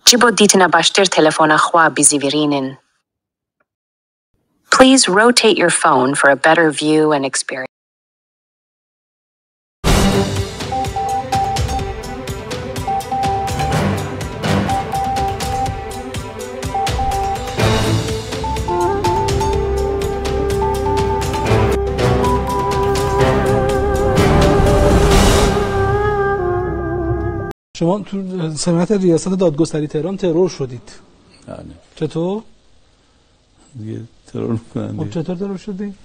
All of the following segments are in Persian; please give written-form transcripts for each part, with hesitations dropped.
Jibo ditna bashtir telefona khwa bizivirinin. Please rotate your phone for a better view and experience. شما تو سمت ریاست دادگستری تهران ترور شدید. بله. چطور؟ دیگه ترور میکنن. چطور ترور شدید؟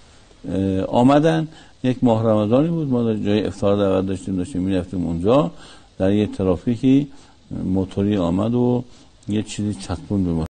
آمدن یک ماه رمضانی بود، ما در جای افطار دعوت داشتیم میرفتیم اونجا، در یه ترافیکی موتوری آمد و یه چیزی چسبوند به ما.